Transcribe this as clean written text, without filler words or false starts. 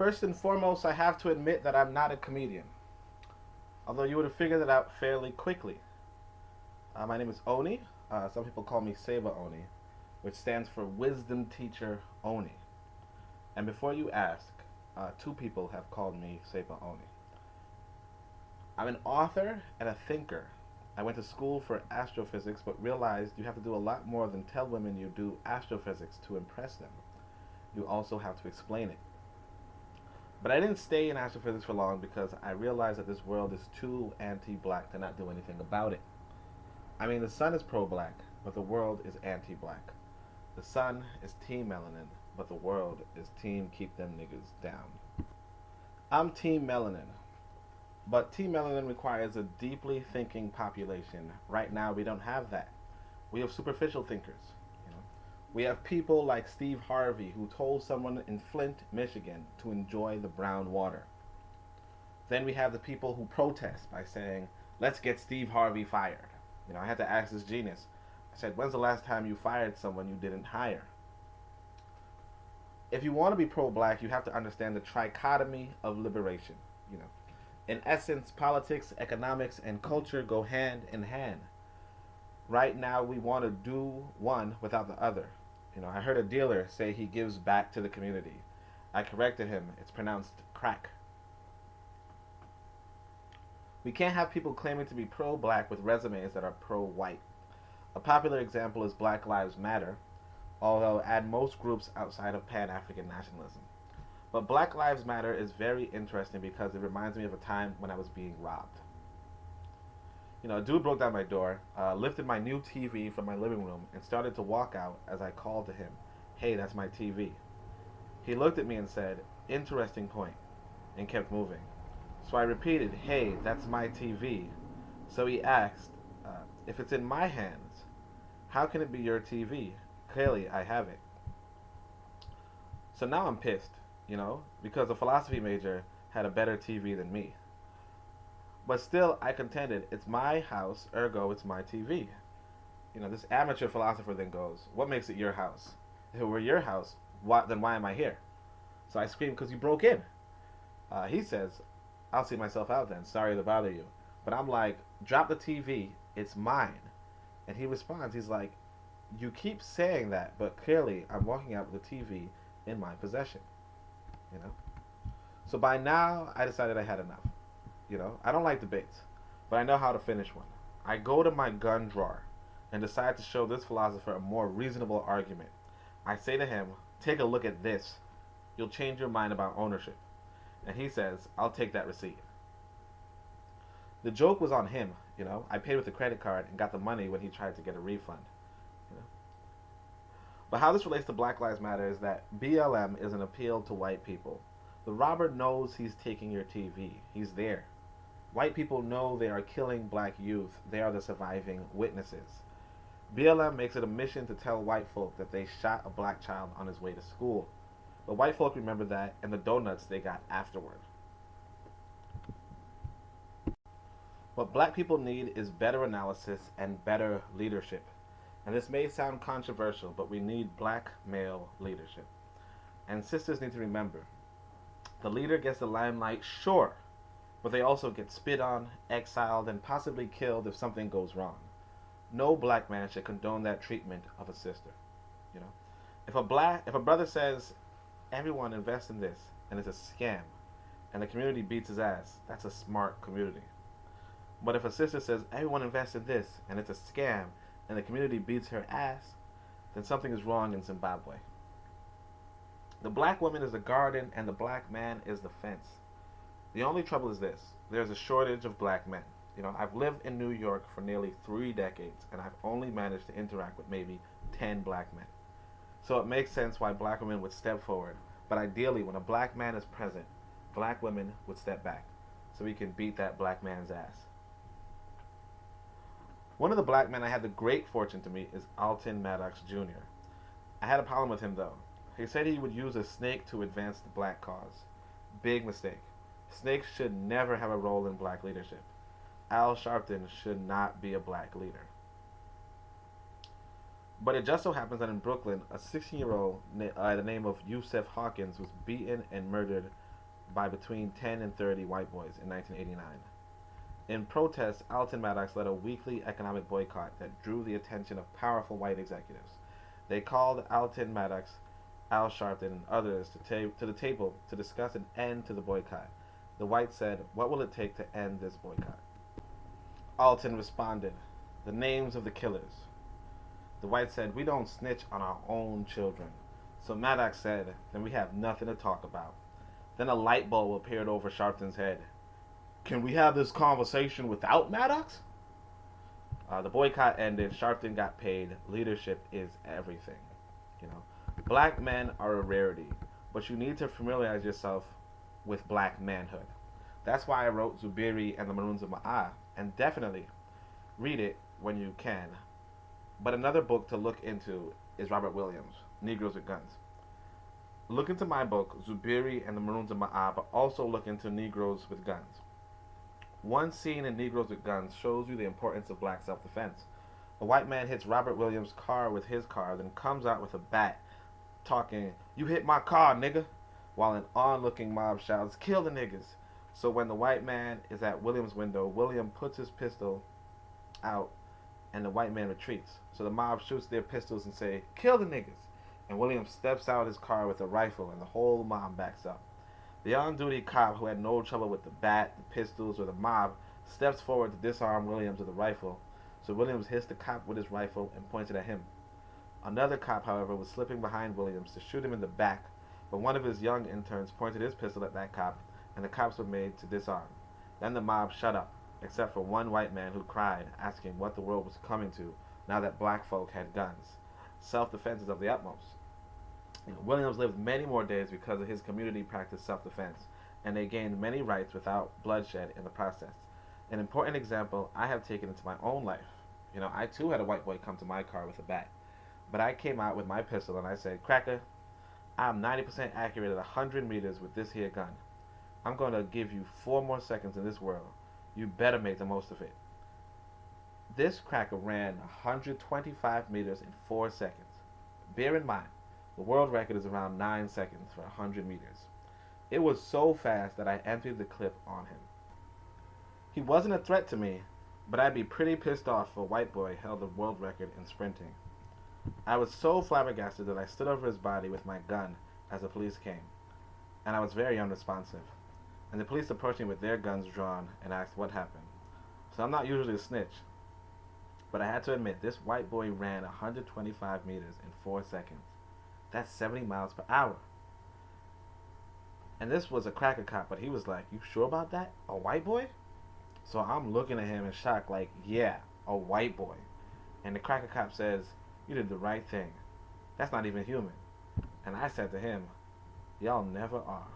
First and foremost, I have to admit that I'm not a comedian, although you would have figured it out fairly quickly. My name is Oni. Some people call me Seba Oni, which stands for Wisdom Teacher Oni. And before you ask, two people have called me Seba Oni. I'm an author and a thinker. I went to school for astrophysics, but realized you have to do a lot more than tell women you do astrophysics to impress them. You also have to explain it. But I didn't stay in astrophysics for long because I realized that this world is too anti-black to not do anything about it. I mean, the sun is pro-black, but the world is anti-black. The sun is team melanin, but the world is team keep them niggas down. I'm team melanin, but team melanin requires a deeply thinking population. Right now, we don't have that. We have superficial thinkers. We have people like Steve Harvey who told someone in Flint, Michigan to enjoy the brown water. Then we have the people who protest by saying, let's get Steve Harvey fired. I had to ask this genius. I said, when's the last time you fired someone you didn't hire? If you want to be pro-black, you have to understand the trichotomy of liberation. In essence, politics, economics, and culture go hand in hand. Right now, we want to do one without the other. I heard a dealer say he gives back to the community. I corrected him. It's pronounced crack. We can't have people claiming to be pro-black with resumes that are pro-white. A popular example is Black Lives Matter, although add most groups outside of Pan-African nationalism. But Black Lives Matter is very interesting because it reminds me of a time when I was being robbed. A dude broke down my door, lifted my new TV from my living room, and started to walk out as I called to him, hey, that's my TV. He looked at me and said, interesting point, and kept moving. So I repeated, hey, that's my TV. So he asked, if it's in my hands, how can it be your TV? Clearly, I have it. So now I'm pissed, because a philosophy major had a better TV than me. But still, I contended, it's my house, ergo it's my TV. This amateur philosopher then goes, what makes it your house? If it were your house, then why am I here? So I scream, because you broke in. He says, I'll see myself out then, sorry to bother you. But I'm like, drop the TV, it's mine. And he responds, he's like, you keep saying that, but clearly I'm walking out with the TV in my possession. So by now, I decided I had enough. I don't like debates, but I know how to finish one. I go to my gun drawer and decide to show this philosopher a more reasonable argument. I say to him, take a look at this. You'll change your mind about ownership. And he says, I'll take that receipt. The joke was on him, I paid with a credit card and got the money when he tried to get a refund. But how this relates to Black Lives Matter is that BLM is an appeal to white people. The robber knows he's taking your TV. He's there. White people know they are killing black youth. They are the surviving witnesses. BLM makes it a mission to tell white folk that they shot a black child on his way to school. But white folk remember that and the donuts they got afterward. What black people need is better analysis and better leadership. And this may sound controversial, but we need black male leadership. And sisters need to remember, the leader gets the limelight, sure, but they also get spit on, exiled, and possibly killed if something goes wrong. No black man should condone that treatment of a sister. If a brother says, everyone invest in this, and it's a scam, and the community beats his ass, that's a smart community. But if a sister says, everyone invest in this, and it's a scam, and the community beats her ass, then something is wrong in Zimbabwe. The black woman is the garden, and the black man is the fence. The only trouble is this. There's a shortage of black men. I've lived in New York for nearly 3 decades, and I've only managed to interact with maybe 10 black men. So it makes sense why black women would step forward. But ideally, when a black man is present, black women would step back so we can beat that black man's ass. One of the black men I had the great fortune to meet is Alton Maddox Jr. I had a problem with him, though. He said he would use a snake to advance the black cause. Big mistake. Snakes should never have a role in black leadership. Al Sharpton should not be a black leader. But it just so happens that in Brooklyn, a 16-year-old by the name of Yusef Hawkins was beaten and murdered by between 10 and 30 white boys in 1989. In protest, Alton Maddox led a weekly economic boycott that drew the attention of powerful white executives. They called Alton Maddox, Al Sharpton, and others to the table to discuss an end to the boycott. The whites said, "What will it take to end this boycott?" Alton responded, "The names of the killers." The whites said, "We don't snitch on our own children." So Maddox said, "Then we have nothing to talk about." Then a light bulb appeared over Sharpton's head. "Can we have this conversation without Maddox?" The boycott ended. Sharpton got paid. Leadership is everything. You know, black men are a rarity, but you need to familiarize yourself with black manhood. That's why I wrote Zubiri and the Maroons of Ma'ah, and definitely read it when you can. But another book to look into is Robert Williams, Negroes with Guns. Look into my book, Zubiri and the Maroons of Ma'ah, but also look into Negroes with Guns. One scene in Negroes with Guns shows you the importance of black self-defense. A white man hits Robert Williams' car with his car, then comes out with a bat, talking, "You hit my car, nigga," while an onlooking mob shouts, "Kill the niggas." So when the white man is at Williams' window, William puts his pistol out, and the white man retreats. So the mob shoots their pistols and say, "Kill the niggas." And William steps out of his car with a rifle, and the whole mob backs up. The on-duty cop, who had no trouble with the bat, the pistols, or the mob, steps forward to disarm Williams with a rifle. So Williams hits the cop with his rifle and points it at him. Another cop, however, was slipping behind Williams to shoot him in the back, but one of his young interns pointed his pistol at that cop, and the cops were made to disarm. Then the mob shut up, except for one white man who cried, asking what the world was coming to now that black folk had guns. Self-defense is of the utmost. Williams lived many more days because of his community practiced self-defense, and they gained many rights without bloodshed in the process. An important example I have taken into my own life. I too had a white boy come to my car with a bat, but I came out with my pistol and I said, "Cracker, I'm 90% accurate at 100 meters with this here gun. I'm going to give you 4 more seconds in this world. You better make the most of it." This cracker ran 125 meters in 4 seconds. Bear in mind, the world record is around 9 seconds for 100 meters. It was so fast that I emptied the clip on him. He wasn't a threat to me, but I'd be pretty pissed off if a white boy held the world record in sprinting. I was so flabbergasted that I stood over his body with my gun as the police came, and I was very unresponsive. And the police approached me with their guns drawn and asked what happened. So I'm not usually a snitch, but I had to admit this white boy ran 125 meters in 4 seconds. That's 70 miles per hour. And this was a cracker cop, but he was like, "You sure about that? A white boy?" So I'm looking at him in shock like, "Yeah, a white boy." And the cracker cop says, "You did the right thing. That's not even human." And I said to him, "Y'all never are."